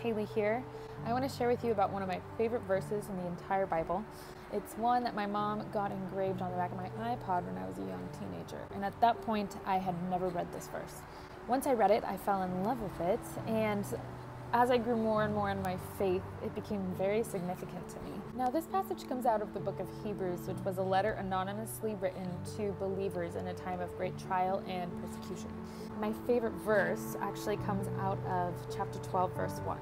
Haley here. I want to share with you about one of my favorite verses in the entire Bible. It's one that my mom got engraved on the back of my iPod when I was a young teenager, and at that point I had never read this verse. Once I read it, I fell in love with it, and as I grew more and more in my faith, it became very significant to me. Now, this passage comes out of the book of Hebrews, which was a letter anonymously written to believers in a time of great trial and persecution. My favorite verse actually comes out of chapter 12, verse 1.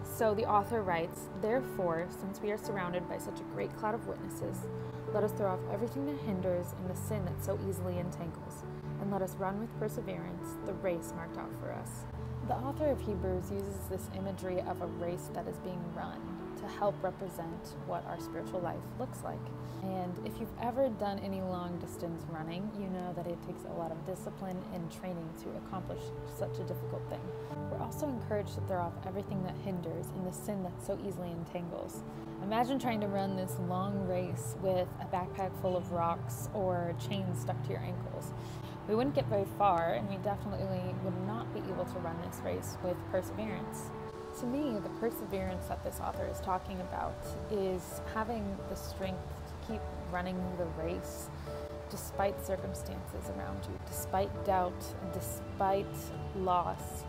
So the author writes, "Therefore, since we are surrounded by such a great cloud of witnesses, let us throw off everything that hinders and the sin that so easily entangles, and let us run with perseverance the race marked out for us." The author of Hebrews uses this imagery of a race that is being run to help represent what our spiritual life looks like. And if you've ever done any long distance running, you know that it takes a lot of discipline and training to accomplish such a difficult thing. We're also encouraged to throw off everything that hinders and the sin that so easily entangles. Imagine trying to run this long race with a backpack full of rocks or chains stuck to your ankles. We wouldn't get very far, and we definitely would not be able to run this race with perseverance. To me, the perseverance that this author is talking about is having the strength to keep running the race despite circumstances around you, despite doubt, and despite loss,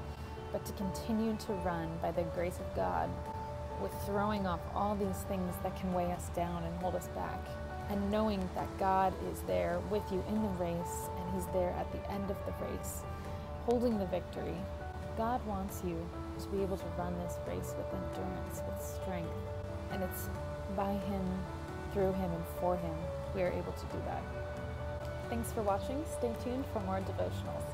but to continue to run by the grace of God with throwing off all these things that can weigh us down and hold us back, and knowing that God is there with you in the race, and He's there at the end of the race, holding the victory. God wants you to be able to run this race with endurance, with strength, and it's by Him, through Him, and for Him we are able to do that. Thanks for watching. Stay tuned for more devotionals.